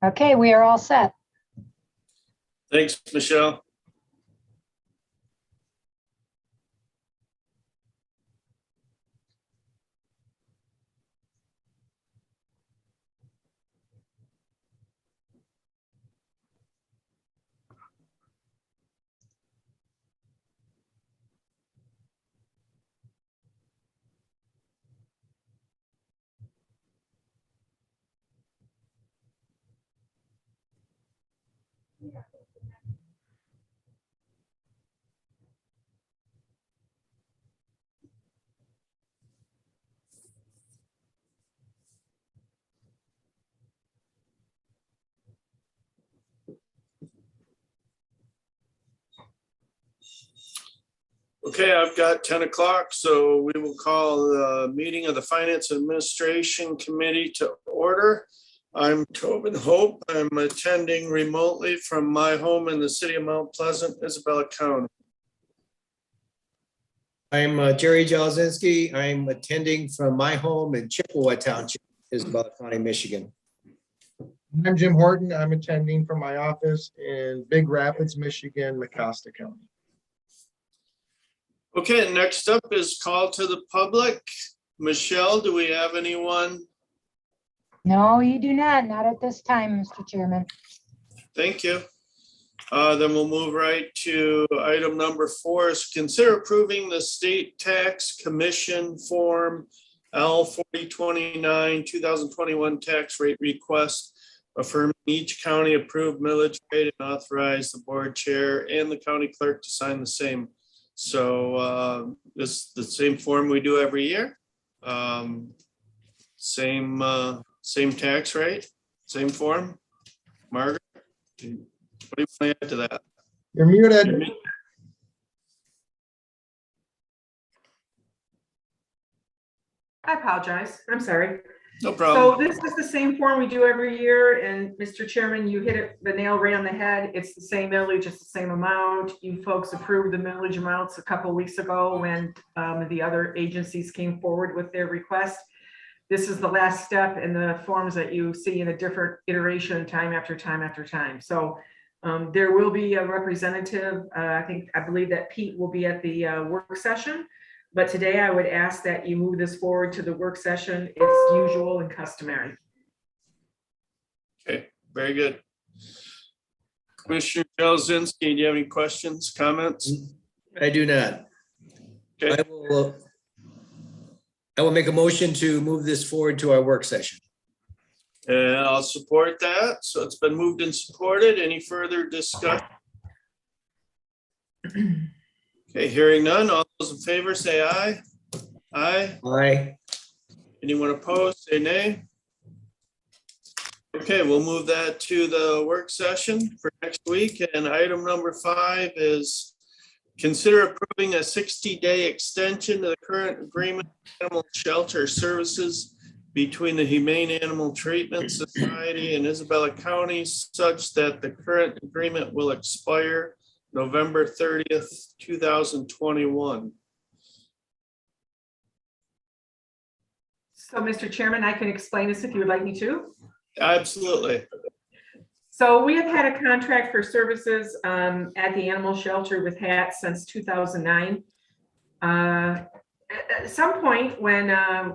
Okay, we are all set. Thanks, Michelle. Okay, I've got 10 o'clock, so we will call the meeting of the Finance Administration Committee to order. I'm Tobin Hope. I'm attending remotely from my home in the city of Mount Pleasant, Isabella County. I'm Jerry Jalzinski. I'm attending from my home in Chippewa Township, Isabella County, Michigan. I'm Jim Horton. I'm attending from my office in Big Rapids, Michigan, Mecosta County. Okay, next up is call to the public. Michelle, do we have anyone? No, you do not at this time, Mr. Chairman. Thank you. Then we'll move right to item number 4 is consider approving the State Tax Commission Form L4029 2021 tax rate request, affirming each county approved millage rate and authorize the board chair and the county clerk to sign the same. So this is the same form we do every year. Same tax rate, same form. Margaret, what do you want to add to that? You're muted. I apologize. I'm sorry. No problem. So this is the same form we do every year. And Mr. Chairman, you hit the nail right on the head. It's the same millage, it's the same amount. You folks approved the millage amounts a couple of weeks ago when the other agencies came forward with their request. This is the last step in the forms that you see in a different iteration time after time after time. So there will be a representative. I believe that Pete will be at the work session. But today I would ask that you move this forward to the work session. It's usual and customary. Okay, very good. Commissioner Jalzinski, do you have any questions, comments? I do not. Okay. I will make a motion to move this forward to our work session. And I'll support that. So it's been moved and supported. Any further discussion? Okay, hearing none. All those in favor say aye. Aye. Aye. Anyone opposed, say nay. Okay, we'll move that to the work session for next week. And item number 5 is consider approving a 60-day extension to the current agreement with animal shelter services between the Humane Animal Treatment Society and Isabella County, such that the current agreement will expire November 30th, 2021. So, Mr. Chairman, I can explain this if you would like me to. Absolutely. So we have had a contract for services at the animal shelter with HAT since 2009. At some point when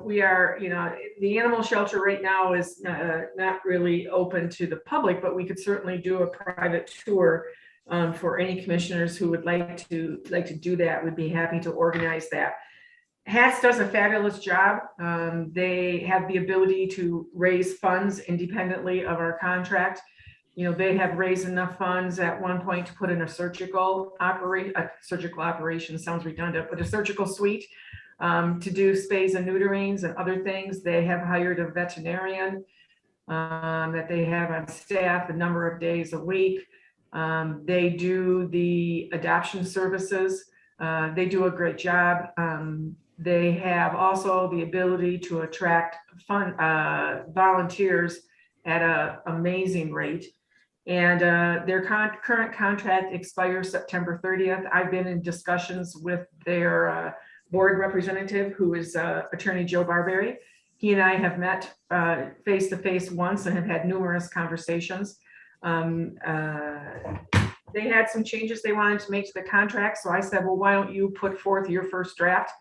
we are, the animal shelter right now is not really open to the public, but we could certainly do a private tour for any commissioners who would like to do that. We'd be happy to organize that. HATS does a fabulous job. They have the ability to raise funds independently of our contract. They have raised enough funds at one point to put in a surgical operation sounds redundant, but a surgical suite to do spays and neuterings and other things. They have hired a veterinarian that they have on staff a number of days a week. They do the adoption services. They do a great job. They have also the ability to attract volunteers at an amazing rate. And their current contract expires September 30th. I've been in discussions with their board representative, who is Attorney Joe Barberry, He and I have met face to face once and have had numerous conversations. They had some changes they wanted to make to the contract. So I said, well, why don't you put forth your first draft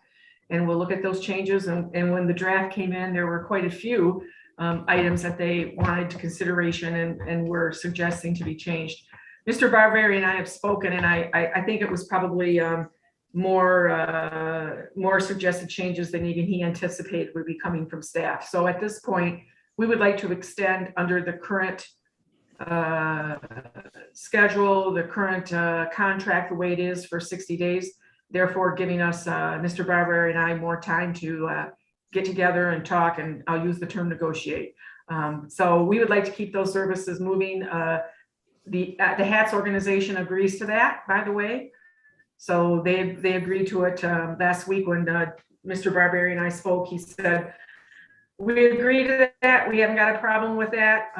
and we'll look at those changes. And when the draft came in, there were quite a few items that they wanted to consideration and were suggesting to be changed. Mr. Barberi and I have spoken, and I think it was probably more suggested changes than even he anticipated would be coming from staff. So at this point, we would like to extend under the current schedule, the current contract, the way it is for 60 days, therefore giving us, Mr. Barberi and I, more time to get together and talk, and I'll use the term negotiate. So we would like to keep those services moving. The HATS organization agrees to that, by the way. So they agreed to it last week when Mr. Barberi and I spoke. He said, we agree to that. We haven't got a problem with that.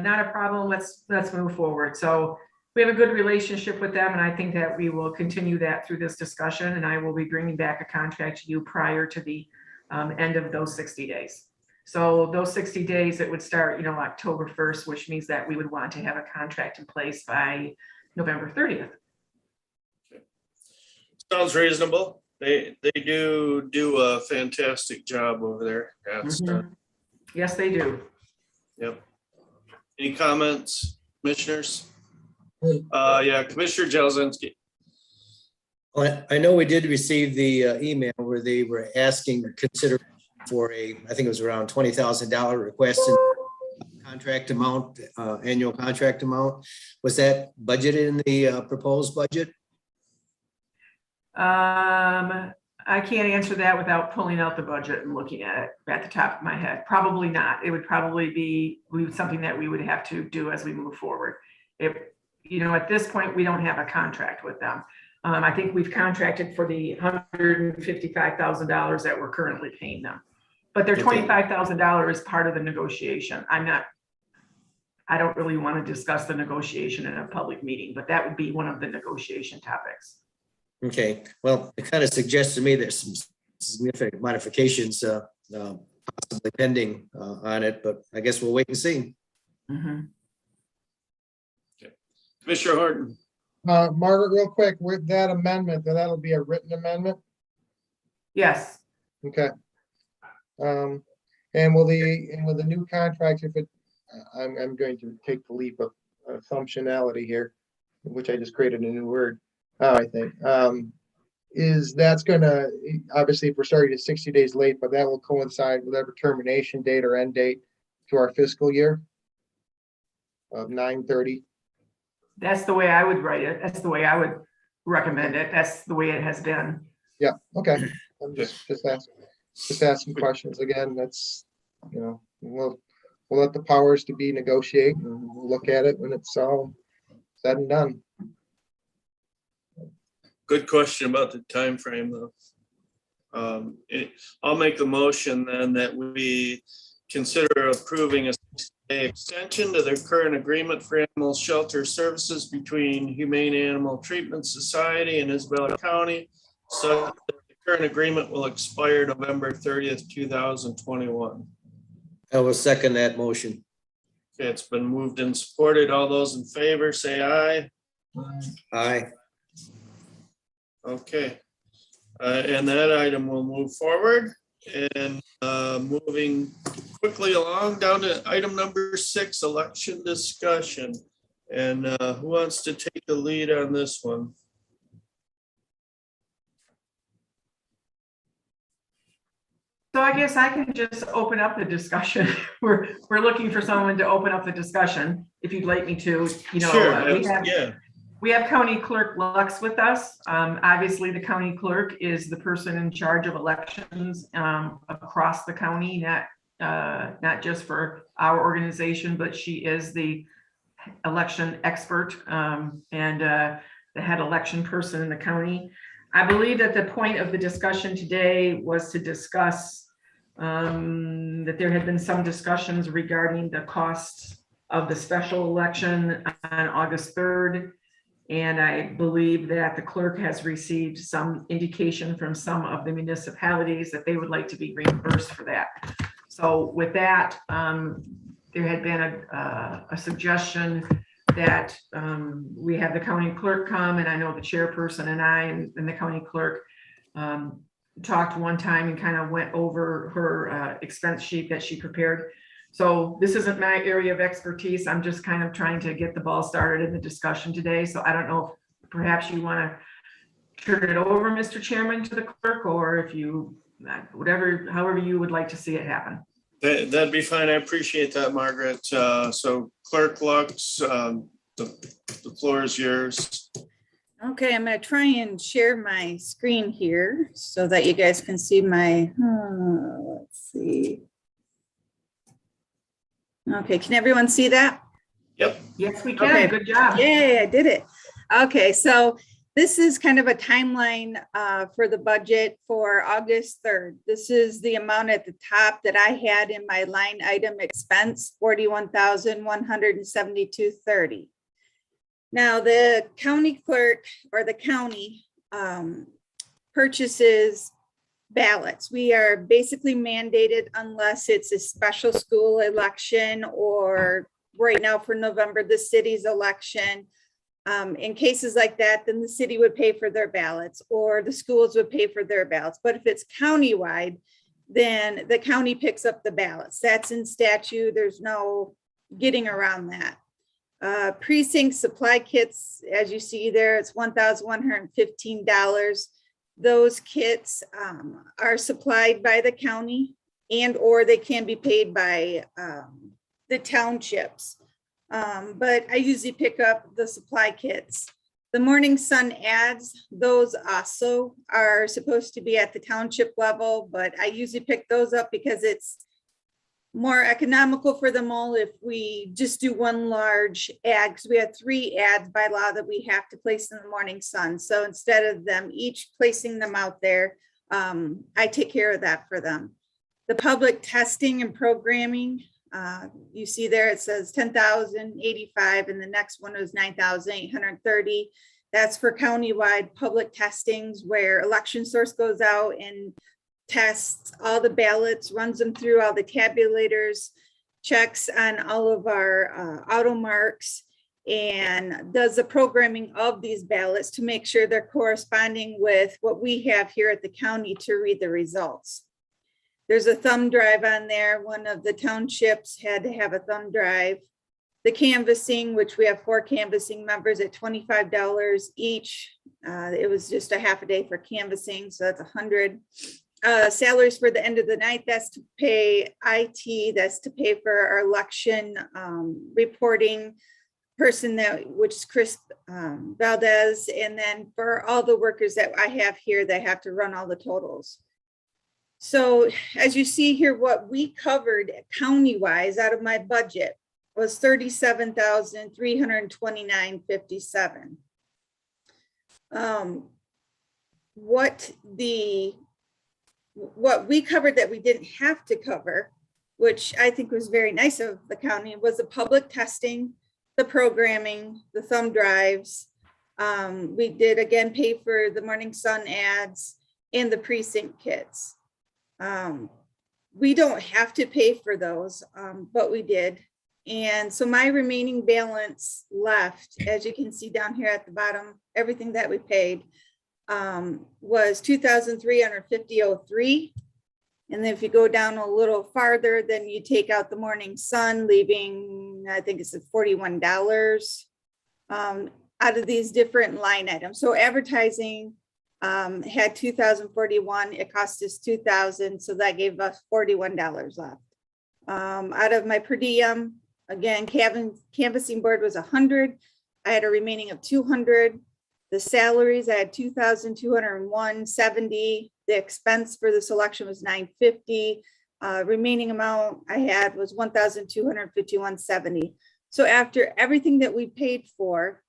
Not a problem. Let's move forward. So we have a good relationship with them, and I think that we will continue that through this discussion, and I will be bringing back a contract to you prior to the end of those 60 days. So those 60 days, it would start, October 1st, which means that we would want to have a contract in place by November 30th. Sounds reasonable. They do a fantastic job over there. Yes, they do. Yep. Any comments, commissioners? Yeah, Commissioner Jazinski. Well, I know we did receive the email where they were asking consideration for I think it was around $20,000 request in contract amount, annual contract amount. Was that budgeted in the proposed budget? I can't answer that without pulling out the budget and looking at it at the top of my head. Probably not. It would probably be something that we would have to do as we move forward. If, at this point, we don't have a contract with them. I think we've contracted for the $155,000 that we're currently paying them. But their $25,000 is part of the negotiation. I don't really want to discuss the negotiation in a public meeting, but that would be one of the negotiation topics. Okay, well, it kind of suggests to me there's some significant modifications possibly pending on it, but I guess we'll wait and see. Mm-hmm. Okay. Commissioner Horton. Margaret, real quick, with that amendment, that'll be a written amendment? Yes. Okay. And with the new contract, if it, I'm going to take the leap of functionality here, which I just created a new word. I think is that's going to, obviously if we're starting at 60 days late, but that will coincide with whatever termination date or end date to our fiscal year of 9/30. That's the way I would write it. That's the way I would recommend it. That's the way it has been. Yeah. Okay. I'm just asking questions again. That's, we'll let the powers to be negotiate, and we'll look at it when it's all said and done. Good question about the time frame, though. I'll make a motion then that we consider approving a 60-day extension to their current agreement for animal shelter services between Humane Animal Treatment Society and Isabella County. So the current agreement will expire November 30th, 2021. I will second that motion. Okay, it's been moved and supported. All those in favor say aye. Aye. Okay, and that item will move forward, and moving quickly along down to item number 6, election discussion. And who wants to take the lead on this one? So I guess I can just open up the discussion. We're looking for someone to open up the discussion, if you'd like me to. Sure, we have County Clerk Lux with us. Obviously, the county clerk is the person in charge of elections across the county, not just for our organization, but she is the election expert and the head election person in the county. I believe that the point of the discussion today was to discuss that there had been some discussions regarding the costs of the special election on August 3rd. And I believe that the clerk has received some indication from some of the municipalities that they would like to be reimbursed for that. So with that, there had been a suggestion that we have the county clerk come, and I know the chairperson and I and the county clerk talked one time and kind of went over her expense sheet that she prepared. So this isn't my area of expertise. I'm just kind of trying to get the ball started in the discussion today. So I don't know if perhaps you want to turn it over, Mr. Chairman, to the clerk, or if you, however you would like to see it happen. That'd be fine. I appreciate that, Margaret. So Clerk Lux, the floor is yours. Okay, I'm gonna try and share my screen here so that you guys can see my, let's see. Okay, can everyone see that? Yep. Yes, we can. Okay. Good job. Yay, I did it. Okay, so this is kind of a timeline for the budget for August 3rd. This is the amount at the top that I had in my line item expense, $41,172.30. Now, the county clerk or the county purchases ballots. We are basically mandated unless it's a special school election or right now for November, the city's election. In cases like that, then the city would pay for their ballots or the schools would pay for their ballots. But if it's countywide, then the county picks up the ballots. That's in statute. There's no getting around that. Precinct supply kits, as you see there, it's $1,115. Those kits are supplied by the county and or they can be paid by the townships. But I usually pick up the supply kits. The Morning Sun ads, those also are supposed to be at the township level, but I usually pick those up because it's more economical for them all if we just do one large ad, because we have 3 ads by law that we have to place in the Morning Sun. So instead of them each placing them out there, I take care of that for them. The public testing and programming, you see there, it says 10,085 and the next one is 9,830. That's for countywide public testings where election source goes out and tests all the ballots, runs them through all the tabulators, checks on all of our auto marks, and does the programming of these ballots to make sure they're corresponding with what we have here at the county to read the results. There's a thumb drive on there. One of the townships had to have a thumb drive. The canvassing, which we have 4 canvassing members at $25 each. It was just a half a day for canvassing, so that's $100. Salaries for the end of the night, that's to pay IT, that's to pay for our election reporting person, which is Chris Valdez, and then for all the workers that I have here that have to run all the totals. So as you see here, what we covered county-wise out of my budget was $37,329.57. What we covered that we didn't have to cover, which I think was very nice of the county, was the public testing, the programming, the thumb drives. We did again pay for the Morning Sun ads and the precinct kits. We don't have to pay for those, but we did. And so my remaining balance left, as you can see down here at the bottom, everything that we paid was $2,350.03. And then if you go down a little farther, then you take out the Morning Sun, leaving, I think it's $41 out of these different line items. So advertising had $2,041, it cost us $2,000, so that gave us $41 left. Out of my per diem, again, canvassing board was 100. I had a remaining of 200. The salaries, I had $2,201.70. The expense for the selection was $950. Remaining amount I had was $1,251.70. So after everything that we paid for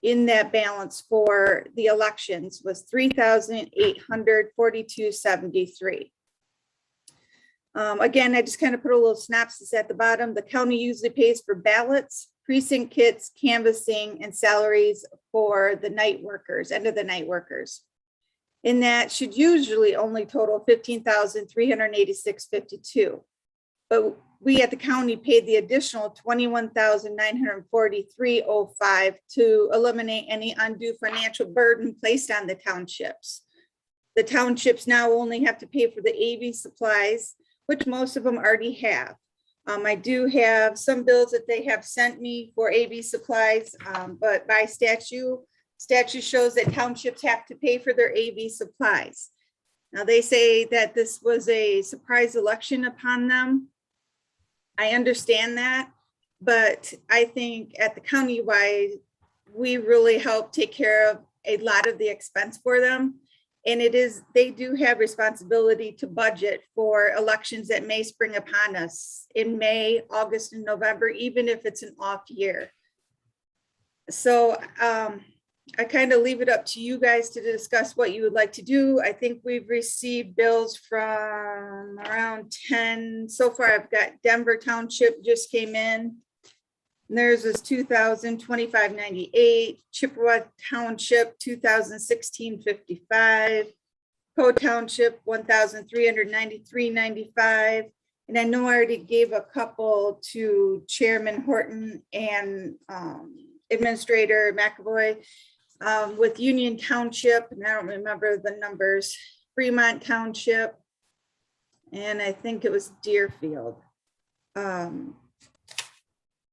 in that balance for the elections was $3,842.73. Again, I just kind of put a little synopsis at the bottom. The county usually pays for ballots, precinct kits, canvassing, and salaries for the night workers, end of the night workers. And that should usually only total $15,386.52. But we at the county paid the additional $21,943.05 to eliminate any undue financial burden placed on the townships. The townships now only have to pay for the AV supplies, which most of them already have. I do have some bills that they have sent me for AV supplies, but by statute shows that townships have to pay for their AV supplies. Now, they say that this was a surprise election upon them. I understand that, but I think at the countywide, we really help take care of a lot of the expense for them. And they do have responsibility to budget for elections that may spring upon us in May, August, and November, even if it's an off year. So I kind of leave it up to you guys to discuss what you would like to do. I think we've received bills from around 10. So far, I've got Denver Township just came in. And theirs is $2,025.98. Chippewa Township, $2,016.55. Poe Township, $1,393.95. And I know I already gave a couple to Chairman Horton and Administrator McAvoy. With Union Township, and I don't remember the numbers, Fremont Township, and I think it was Deerfield.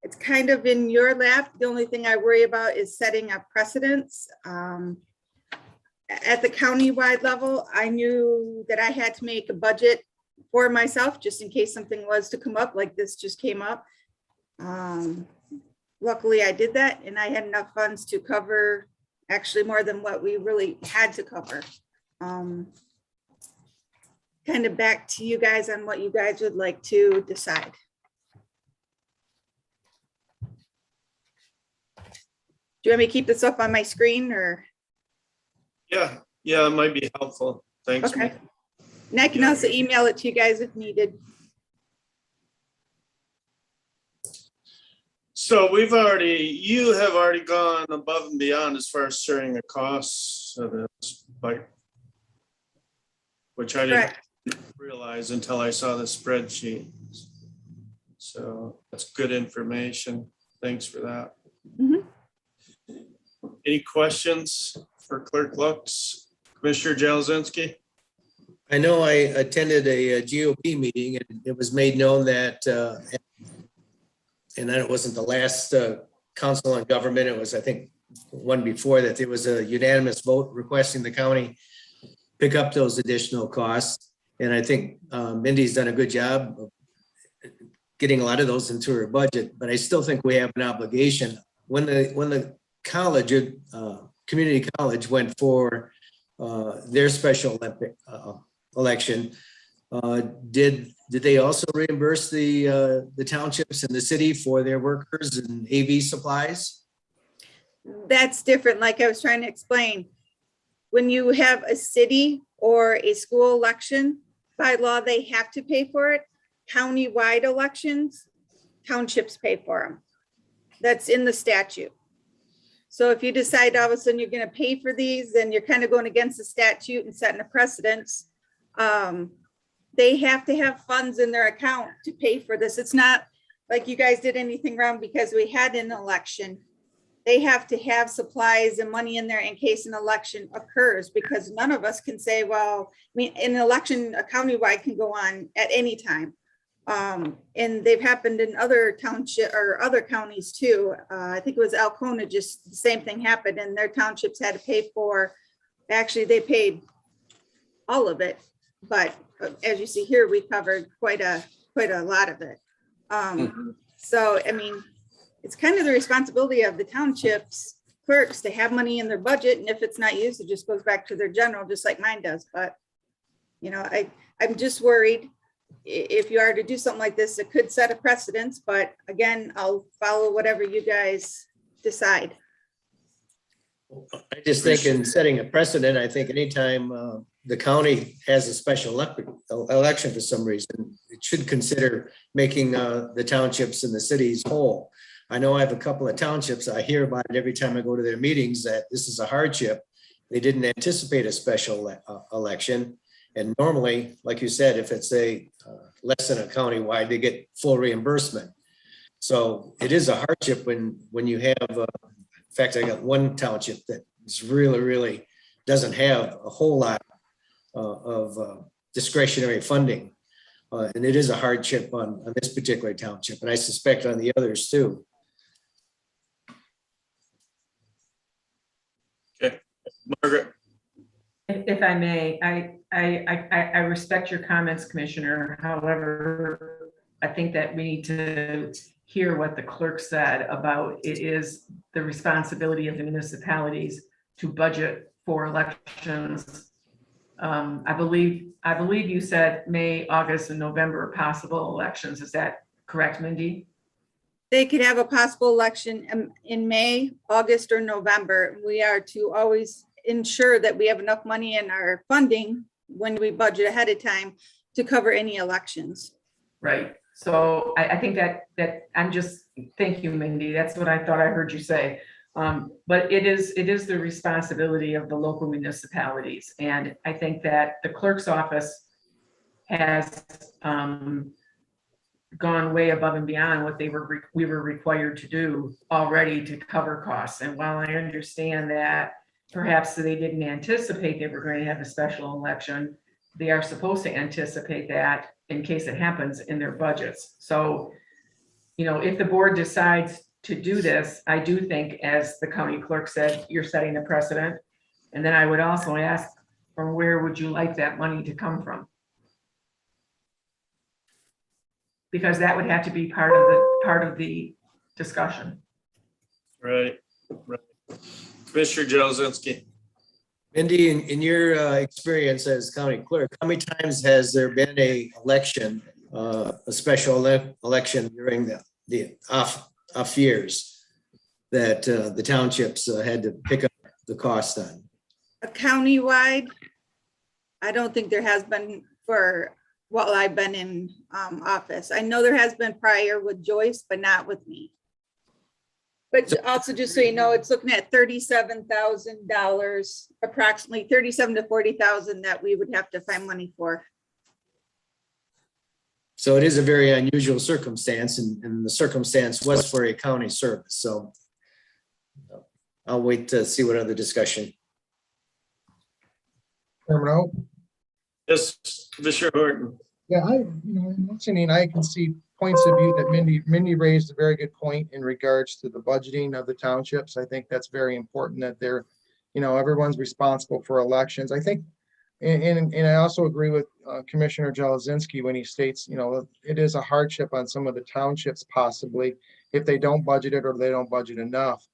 It's kind of in your lap. The only thing I worry about is setting a precedence. At the countywide level, I knew that I had to make a budget for myself just in case something was to come up like this just came up. Luckily, I did that, and I had enough funds to cover actually more than what we really had to cover. Kind of back to you guys on what you guys would like to decide. Do you want me to keep this up on my screen or? Yeah, it might be helpful. Thanks. Okay. And I can also email it to you guys if needed. So you have already gone above and beyond as far as sharing the costs of this, which I didn't realize until I saw the spreadsheet. So that's good information. Thanks for that. Mhm. Any questions for Clerk Lux? Commissioner Jelezinski? I know I attended a GOP meeting and it was made known that, and it wasn't the last council on government, it was, I think, one before that, there was a unanimous vote requesting the county pick up those additional costs. And I think Mindy's done a good job of getting a lot of those into her budget, but I still think we have an obligation. When the college, community college went for their special Olympic election, did they also reimburse the townships and the city for their workers and AV supplies? That's different. Like I was trying to explain, when you have a city or a school election, by law, they have to pay for it. County-wide elections, townships pay for them. That's in the statute. So if you decide all of a sudden you're going to pay for these, then you're kind of going against the statute and setting a precedence. They have to have funds in their account to pay for this. It's not like you guys did anything wrong because we had an election. They have to have supplies and money in there in case an election occurs, because none of us can say, well, I mean, an election, a countywide can go on at any time. And they've happened in other township or other counties too. I think it was Alcona, just the same thing happened and their townships had to pay for, actually they paid all of it. But as you see here, we covered quite a lot of it. So, I mean, it's kind of the responsibility of the townships clerks to have money in their budget. And if it's not used, it just goes back to their general, just like mine does. But, you know, I'm just worried if you are to do something like this, it could set a precedence. But again, I'll follow whatever you guys decide. I just think in setting a precedent, I think anytime the county has a special election for some reason, it should consider making the townships and the cities whole. I know I have a couple of townships. I hear about it every time I go to their meetings that this is a hardship. They didn't anticipate a special election. And normally, like you said, if it's a less than a countywide, they get full reimbursement. So it is a hardship when you have, in fact, I got one township that is really doesn't have a whole lot of discretionary funding. And it is a hardship on this particular township, and I suspect on the others too. Okay, Margaret. If I may, I respect your comments, Commissioner. However, I think that we need to hear what the clerk said about it is the responsibility of the municipalities to budget for elections. I believe you said May, August, and November possible elections. Is that correct, Mindy? They could have a possible election in May, August, or November. We are to always ensure that we have enough money in our funding when we budget ahead of time to cover any elections. Right. So I think that I'm just, thank you, Mindy. That's what I thought I heard you say. But it is the responsibility of the local municipalities. And I think that the clerk's office has gone way above and beyond what we were required to do already to cover costs. And while I understand that perhaps they didn't anticipate they were going to have a special election, they are supposed to anticipate that in case it happens in their budgets. So, you know, if the board decides to do this, I do think, as the county clerk said, you're setting a precedent. And then I would also ask, from where would you like that money to come from? Because that would have to be part of the discussion. Right. Commissioner Jazinski. Mindy, in your experience as county clerk, how many times has there been a election, a special election during the off years that the townships had to pick up the cost on? A countywide, I don't think there has been for while I've been in office. I know there has been prior with Joyce, but not with me. But also, just so you know, it's looking at $37,000, approximately 37 to 40,000 that we would have to find money for. So it is a very unusual circumstance, and the circumstance was for a county service. So I'll wait to see what other discussion. Chairman O? Yes, Commissioner Horton. Yeah, in listening, I can see points of view that Mindy raised a very good point in regards to the budgeting of the townships. I think that's very important that they're, everyone's responsible for elections. I think, and I also agree with Commissioner Jazinski when he states, it is a hardship on some of the townships possibly if they don't budget it or they don't budget enough.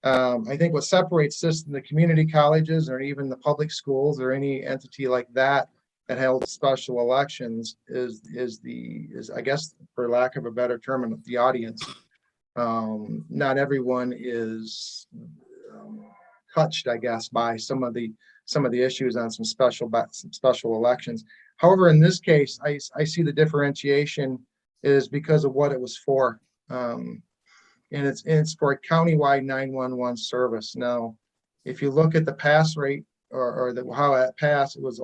I think what separates this in the community colleges or even the public schools or any entity like that held special elections is I guess, for lack of a better term, the audience. Not everyone is touched, I guess, by some of the issues on some special elections. However, in this case, I see the differentiation is because of what it was for. And it's for a countywide 911 service. Now, if you look at the pass rate or how it passed, it was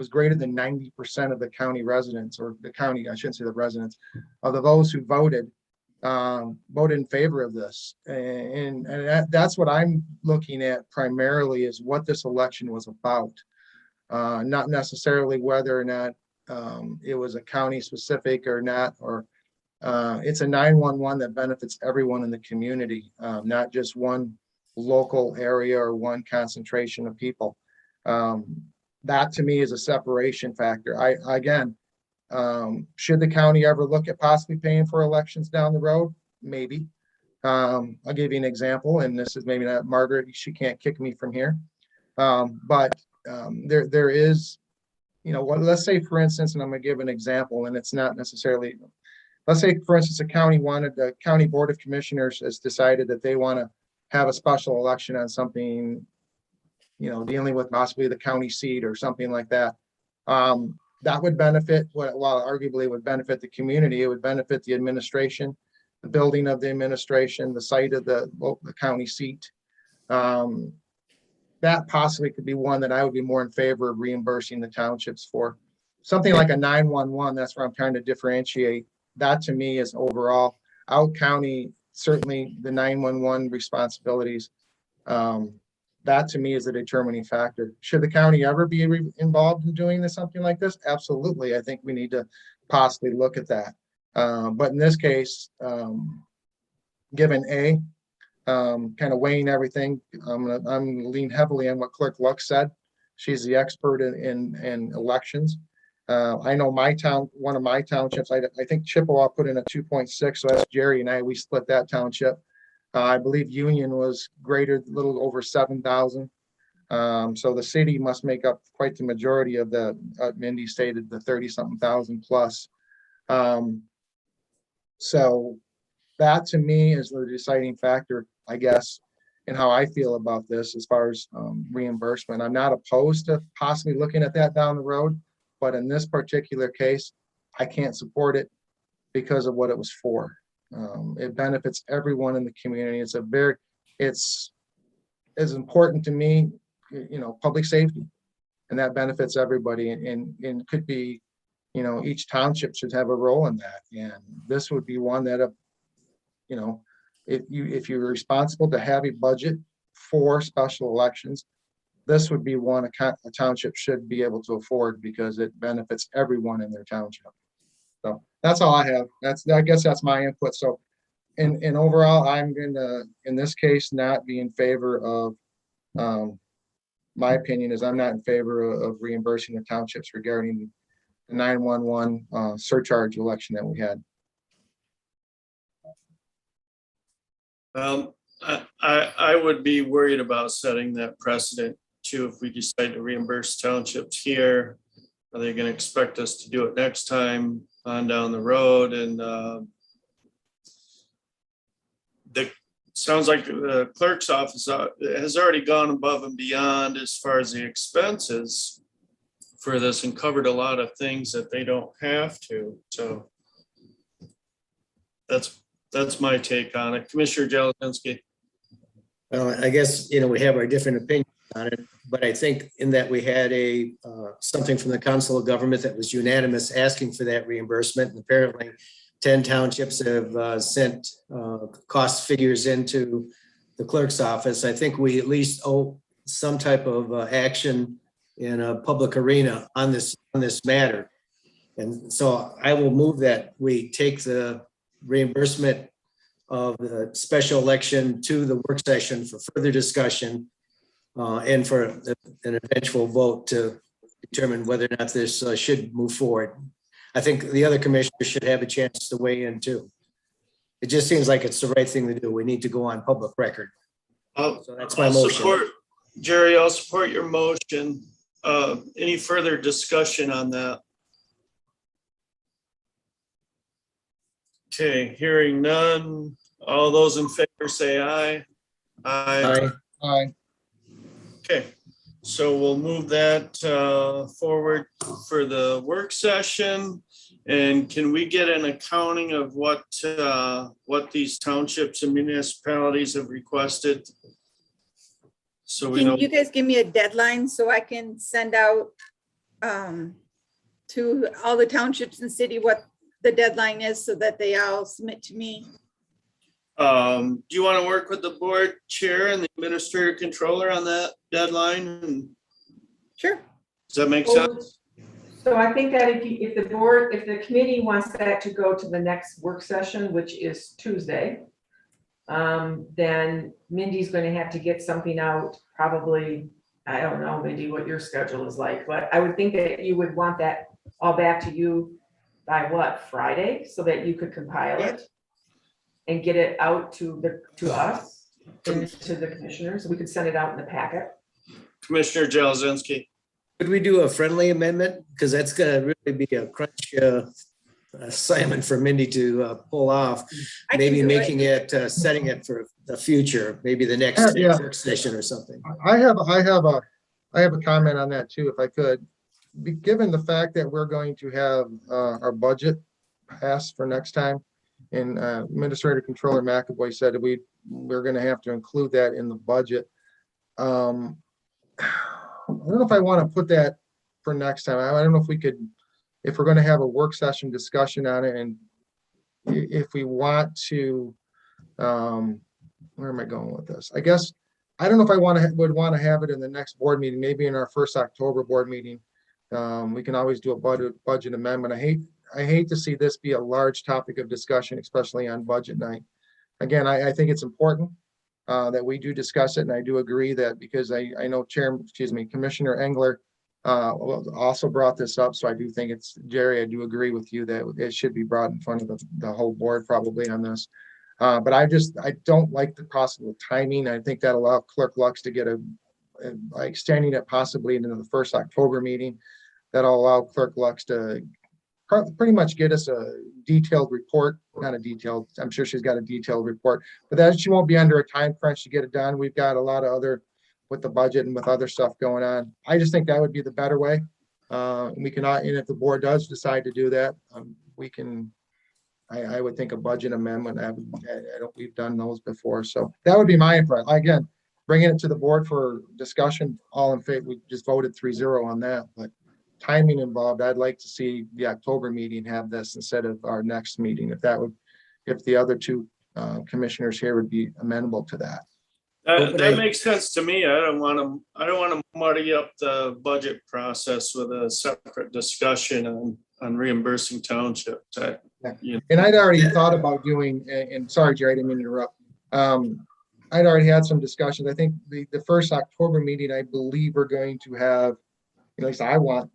greater than 90% of the county residents, or the county, I shouldn't say the residents, of those who voted in favor of this. And that's what I'm looking at primarily, is what this election was about. Not necessarily whether or not it was a county specific or not, or it's a 911 that benefits everyone in the community, not just one local area or one concentration of people. That to me is a separation factor. Should the county ever look at possibly paying for elections down the road? Maybe. I'll give you an example, and this is maybe not Margaret, she can't kick me from here. But there is, let's say, for instance, and I'm going to give an example, and it's not necessarily, let's say, for instance, the county board of commissioners has decided that they want to have a special election on something, dealing with possibly the county seat or something like that. That would benefit, while arguably would benefit the community, it would benefit the administration, the building of the administration, the site of the county seat. That possibly could be one that I would be more in favor of reimbursing the townships for. something like a 911, that's where I'm trying to differentiate. That to me is overall. Out county, certainly the 911 responsibilities. That to me is a determining factor. Should the county ever be involved in doing something like this? Absolutely. I think we need to possibly look at that. But in this case, given A, kind of weighing everything, I'm gonna lean heavily on what Clerk Luck said. She's the expert in elections. I know my town, one of my townships, I think Chippewa put in a 2.6, so that's Jerry and I, we split that township. I believe Union was greater, a little over 7,000. So the city must make up quite the majority of the, Mindy stated, the 30-something thousand plus. So that to me is the deciding factor, I guess, in how I feel about this as far as reimbursement. I'm not opposed to possibly looking at that down the road, but in this particular case, I can't support it because of what it was for. It benefits everyone in the community. It's as important to me, public safety, and that benefits everybody, and could be, each township should have a role in that. And this would be one that, if you're responsible to have a budget for special elections, this would be one a township should be able to afford because it benefits everyone in their township. So that's all I have. I guess that's my input. So in overall, I'm going to, in this case, not be in favor of, my opinion is I'm not in favor of reimbursing the townships regarding the 911 surcharge election that we had. I would be worried about setting that precedent too. If we decide to reimburse townships here, are they going to expect us to do it next time on down the road? And sounds like the clerk's office has already gone above and beyond as far as the expenses for this and covered a lot of things that they don't have to. So that's my take on it. Commissioner Jelizinski. Well, I guess, we have our different opinions on it, but I think in that we had something from the Council of Government that was unanimous asking for that reimbursement. And apparently 10 townships have sent cost figures into the clerk's office. I think we at least owe some type of action in a public arena on this matter. And so I will move that we take the reimbursement of the special election to the work session for further discussion and for an eventual vote to determine whether or not this should move forward. I think the other commissioners should have a chance to weigh in too. It just seems like it's the right thing to do. We need to go on public record. So that's my motion. Jerry, I'll support your motion. Any further discussion on that? Okay, hearing none. All those in favor say aye. Aye. Aye. Okay, so we'll move that forward for the work session. And can we get an accounting of what these townships and municipalities have requested? So we know. Can you guys give me a deadline so I can send out to all the townships and city what the deadline is so that they all submit to me? Do you want to work with the board chair and the administrator controller on that deadline? Sure. Does that make sense? So I think that if the committee wants that to go to the next work session, which is Tuesday, then Mindy's going to have to get something out probably, I don't know, Mindy, what your schedule is like, but I would think that you would want that all back to you by what, Friday, so that you could compile it and get it out to us, to the commissioners. We could send it out in the packet. Commissioner Jelizinski. Could we do a friendly amendment? Because that's going to really be a crunch assignment for Mindy to pull off. Maybe making it, setting it for the future, maybe the next work session or something. I have a comment on that too, if I could. Given the fact that we're going to have our budget passed for next time, and Administrator Controller McAvoy said that we're going to have to include that in the budget. I don't know if I want to put that for next time. I don't know if we could if we're gonna have a work session discussion on it, and if we want to, where am I going with this? I guess, I don't know if I would want to have it in the next board meeting, maybe in our first October board meeting. We can always do a budget amendment. I hate to see this be a large topic of discussion, especially on budget night. Again, I think it's important that we do discuss it, and I do agree that, because I know Commissioner Engler also brought this up, so I do think it's, Jerry, I do agree with you that it should be brought in front of the whole board probably on this. But I don't like the possible timing. I think that allow Clerk Lux to get by extending it possibly into the first October meeting. That'll allow Clerk Lux to pretty much get us a detailed report, not a detailed, I'm sure she's got a detailed report, but that she won't be under a time crunch to get it done. We've got a lot of other, with the budget and with other stuff going on. I just think that would be the better way. We cannot, and if the board does decide to do that, we can, I would think a budget amendment, we've done those before. So that would be my input. Again, bringing it to the board for discussion, all in favor, we just voted 3-0 on that, but timing involved, I'd like to see the October meeting have this instead of our next meeting, if the other two commissioners here would be amenable to that. That makes sense to me. I don't want to muddy up the budget process with a separate discussion on reimbursing townships. And I'd already thought about doing, and sorry, Jerry, I didn't mean to interrupt. I'd already had some discussions. I think the first October meeting, I believe we're going to have, at least I want,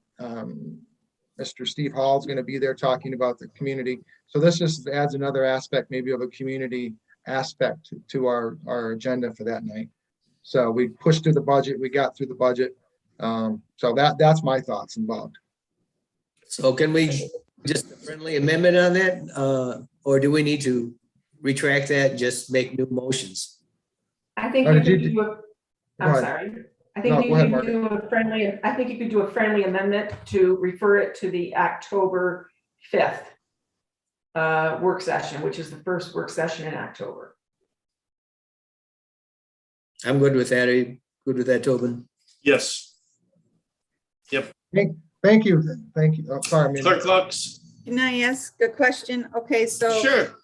Mr. Steve Hall is going to be there talking about the community. So this just adds another aspect, maybe of a community aspect to our agenda for that night. So we pushed through the budget, we got through the budget. So that's my thoughts involved. So can we just a friendly amendment on that? Or do we need to retract that and just make new motions? I think you could do I'm sorry. I think you could do a friendly, I think you could do a friendly amendment to refer it to the October 5th work session, which is the first work session in October. I'm good with that. Are you good with that, Tobin? Yes. Yep. Thank you. Thank you. Oh, sorry. Clerk Lux. Can I ask a question? Okay, so Sure.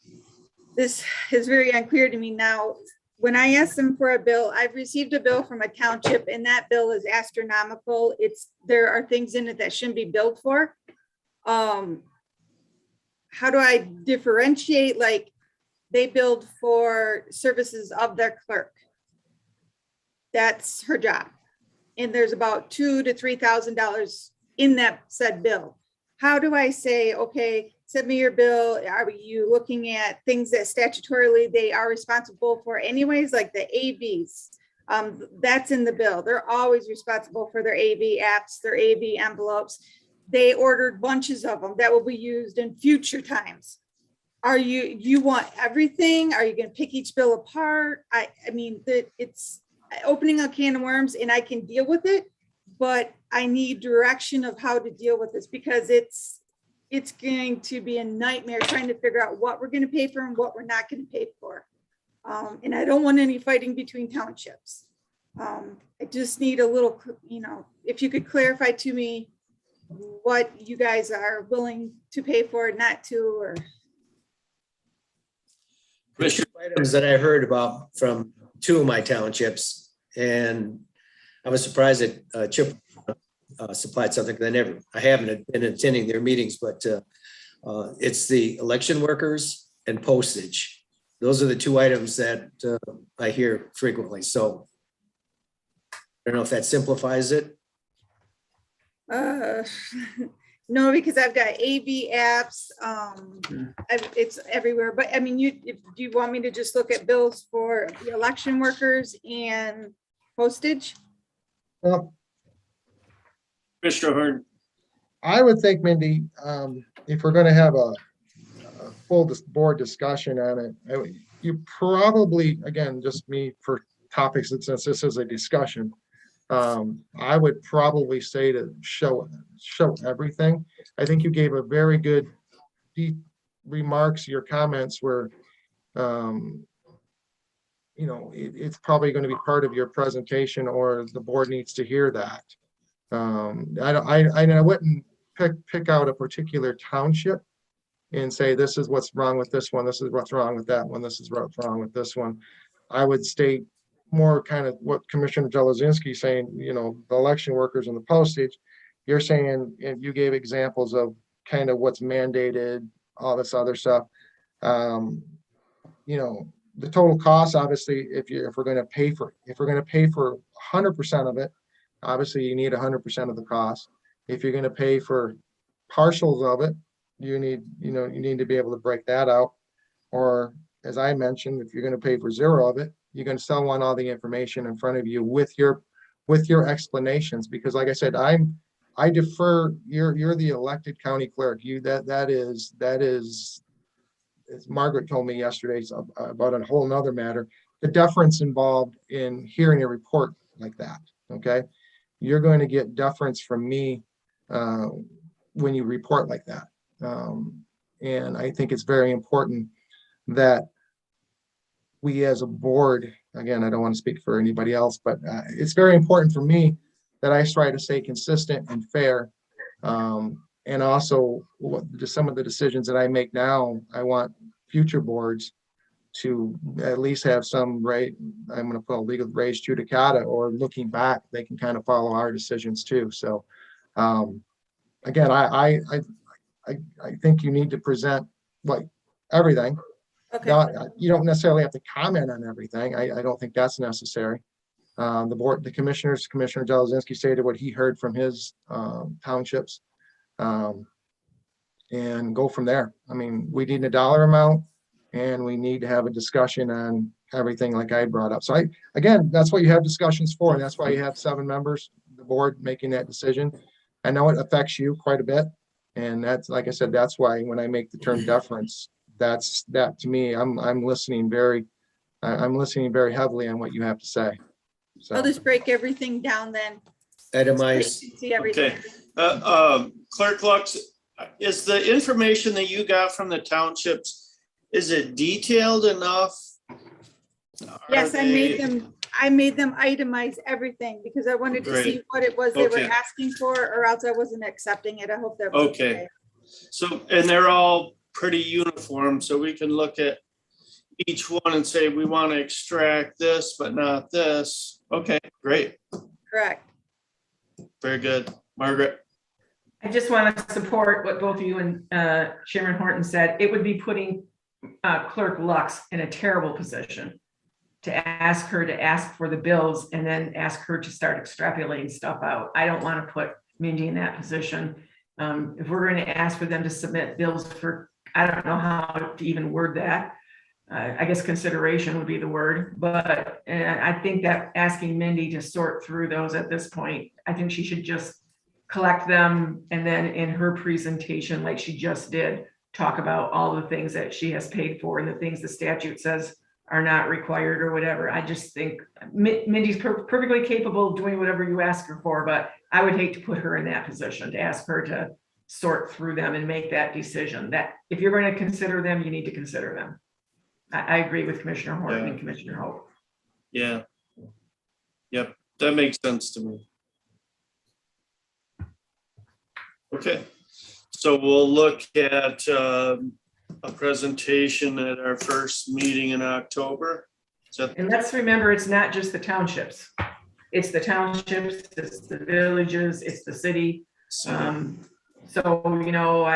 this is very unclear to me now. When I asked them for a bill, I've received a bill from a township, and that bill is astronomical. There are things in it that shouldn't be billed for. How do I differentiate? Like, they billed for services of their clerk. That's her job. And there's about $2,000 to $3,000 in that said bill. How do I say, okay, send me your bill? Are you looking at things that statutorily they are responsible for anyways, like the AVs? That's in the bill. They're always responsible for their AV apps, their AV envelopes. They ordered bunches of them that will be used in future times. You want everything? Are you going to pick each bill apart? I mean, it's opening a can of worms, and I can deal with it, but I need direction of how to deal with this, because it's going to be a nightmare trying to figure out what we're going to pay for and what we're not going to pay for. And I don't want any fighting between townships. I just need a little, if you could clarify to me what you guys are willing to pay for, not to, or. There's items that I heard about from two of my townships, and I was surprised that Chip supplied something that I haven't been attending their meetings, but it's the election workers and postage. Those are the two items that I hear frequently. So I don't know if that simplifies it. No, because I've got AV apps. It's everywhere. But I mean, do you want me to just look at bills for the election workers and postage? Well, Commissioner Hearn. I would think, Mindy, if we're going to have a full board discussion on it, you probably, again, just me for topics, since this is a discussion, I would probably say to show everything. I think you gave a very good deep remarks. Your comments were, it's probably going to be part of your presentation, or the board needs to hear that. I wouldn't pick out a particular township and say, this is what's wrong with this one, this is what's wrong with that one, this is what's wrong with this one. I would state more kind of what Commissioner Jelazinski is saying, you know, the election workers and the postage. You're saying, and you gave examples of kind of what's mandated, all this other stuff. You know, the total cost, obviously, if we're going to pay for 100% of it, obviously you need 100% of the cost. If you're going to pay for partials of it, you need to be able to break that out. Or as I mentioned, if you're going to pay for zero of it, you're going to still want all the information in front of you with your explanations, because like I said, I defer, you're the elected county clerk. That is, as Margaret told me yesterday about a whole nother matter, the deference involved in hearing a report like that. Okay. You're going to get deference from me when you report like that. And I think it's very important that we as a board, again, I don't want to speak for anybody else, but it's very important for me that I try to stay consistent and fair. And also some of the decisions that I make now, I want future boards to at least have some right. I'm going to put a legal res judicata, or looking back, they can kind of follow our decisions too. So again, I think you need to present like everything. Okay. You don't necessarily have to comment on everything. I don't think that's necessary. The board, the Commissioner Jelazinski stated what he heard from his townships, and go from there. I mean, we need a dollar amount, and we need to have a discussion on everything like I brought up. So again, that's what you have discussions for, and that's why you have 7 members, the board, making that decision. I know it affects you quite a bit, and that's, like I said, that's why when I make the term deference, that to me, I'm listening very heavily on what you have to say. So I'll just break everything down then. Itemize. See everything. Okay. Clerk Lux, is the information that you got from the townships, is it detailed enough? Yes, I made them itemize everything because I wanted to see what it was they were Okay. asking for, or else I wasn't accepting it. I hope that. Okay. So, and they're all pretty uniform, so we can look at each one and say, we want to extract this, but not this. Okay, great. Correct. Very good. Margaret? I just want to support what both of you and Chairman Horton said. It would be putting Clerk Lux in a terrible position to ask her to ask for the bills and then ask her to start extrapolating stuff out. I don't want to put Mindy in that position. If we're going to ask for them to submit bills for, I don't know how to even word that. I guess consideration would be the word, but I think that asking Mindy to sort through those at this point, I think she should just collect them, and then in her presentation, like she just did, talk about all the things that she has paid for and the things the statute says are not required or whatever. I just think Mindy's perfectly capable of doing whatever you ask her for, but I would hate to put her in that position, to ask her to sort through them and make that decision. That if you're going to consider them, you need to consider them. I agree with Commissioner Horton and Commissioner Hope. Yeah. Yep, that makes sense to me. Okay, so we'll look at a presentation at our first meeting in October. And let's remember, it's not just the townships. It's the townships, it's the villages, it's the city. So, you know,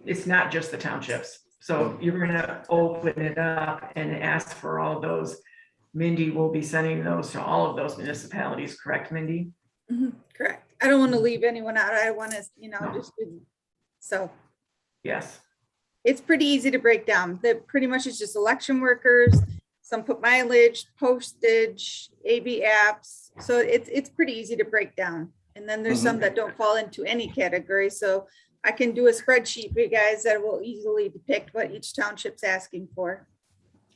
it's not just the townships. So you're going to open it up and ask for all of those. Mindy will be sending those to all of those municipalities, correct, Mindy? Mm-hmm. Correct. I don't want to leave anyone out. I want to, just so. Yes. It's pretty easy to break down. That pretty much is just election workers. Some put mileage, postage, AV apps. So it's pretty easy to break down. And then there's some that don't fall into any category. So I can do a spreadsheet for you guys that will easily depict what each township's asking for.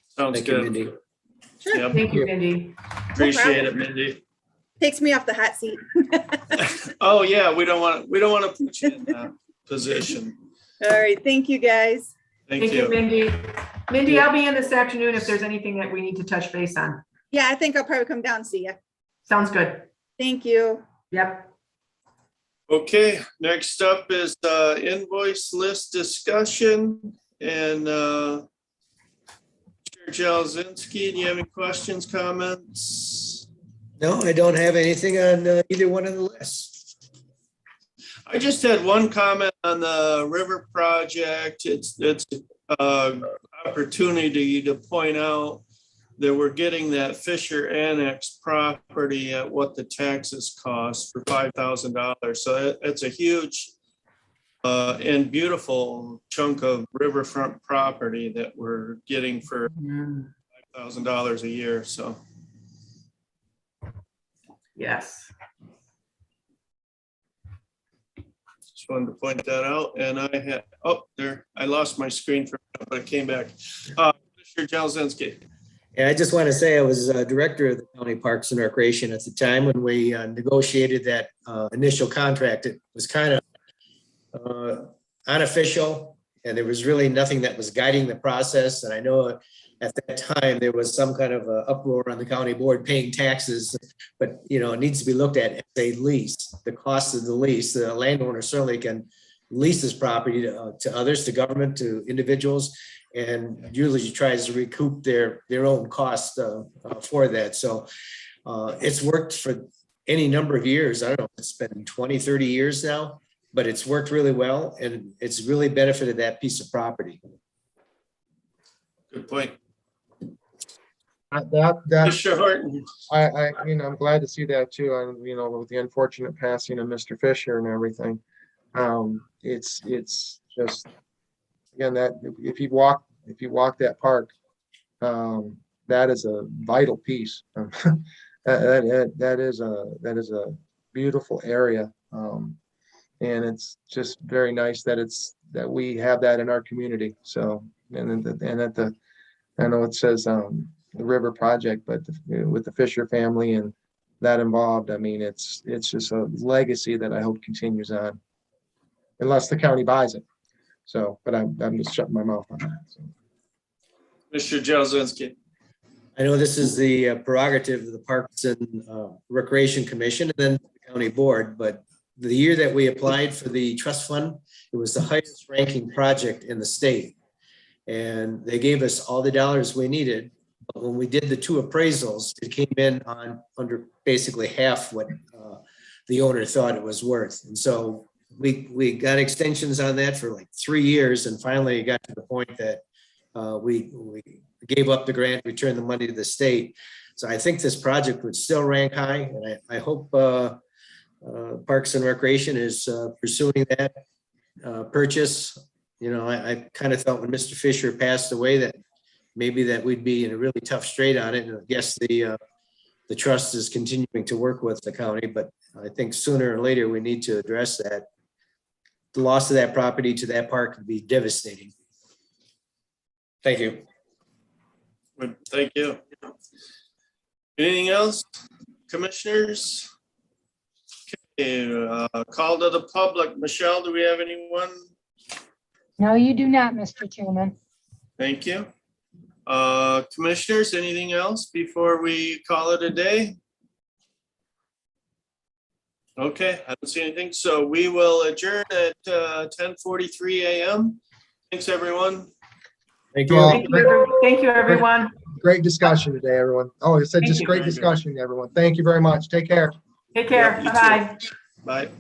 Sounds Thank you, good. Mindy. Sure. Yep. Thank you, Mindy. Appreciate it, Mindy. Takes me off the hot seat. Oh yeah, we don't want to put you in that position. All right. Thank you, guys. Thank you. Mindy. Mindy, I'll be in this afternoon if there's anything that we need to touch base on. Yeah, I think I'll probably come down and see you. Sounds good. Thank you. Yep. Okay, next up is invoice list discussion and Chair Jalzinski, do you have any questions, comments? No, I don't have anything on either one of the lists. I just had one comment on the river project. It's opportunity to point out that we're getting that Fisher Annex property at what the taxes cost for $5,000. So it's a huge and beautiful chunk of riverfront property that we're getting for $5,000 a year. So Yes. just wanted to point that out. And I had, I lost my screen for, but it came back. Commissioner Jalzinski. And I just want to say I was director of the County Parks and Recreation at the time when we negotiated that initial contract. It was kind of unofficial, and there was really nothing that was guiding the process. And I know at that time there was some kind of uproar on the county board paying taxes, but it needs to be looked at as a lease. The cost of the lease, the landowner certainly can lease this property to others, to government, to individuals, and usually tries to recoup their own cost for that. So it's worked for any number of years. I don't know, it's been 20, 30 years now, but it's worked really well, and it's really benefited that piece of property. Good point. That, Commissioner Horton. I'm glad to see that too. And, with the unfortunate passing of Mr. Fisher and everything. It's just, again, that if you walk that park, that is a vital piece. That is a beautiful area. And it's just very nice that we have that in our community. So, I know it says, the river project, but with the Fisher family and that involved, it's just a legacy that I hope continues on, unless the county buys it. So, but I'm just shutting my mouth on that. So. Mr. Jalzinski. I know this is the prerogative of the Parks and Recreation Commission and then the county board, but the year that we applied for the trust fund, it was the highest ranking project in the state. And they gave us all the dollars we needed. But when we did the two appraisals, it came in under basically half what the owner thought it was worth. And so we got extensions on that for like 3 years, and finally it got to the point that we gave up the grant, returned the money to the state. So I think this project would still rank high, and I hope Parks and Recreation is pursuing that purchase. I kind of thought when Mr. Fisher passed away that maybe that we'd be in a really tough strait on it. And I guess the trust is continuing to work with the county, but I think sooner or later we need to address that. The loss of that property to that park would be devastating. Thank you. Good, thank you. Anything else, commissioners? Okay, call to the public. Michelle, do we have anyone? No, you do not, Mr. Chairman. Thank you. Commissioners, anything else before we call it a day? Okay, I don't see anything. So we will adjourn at 10:43 a.m. Thanks, everyone. Thank Well, you. Thank you, everyone. Great discussion today, everyone. Oh, it said Thank just you. great discussion, everyone. Thank you very much. Take care. Take care. Yeah, you too. Bye-bye. Bye.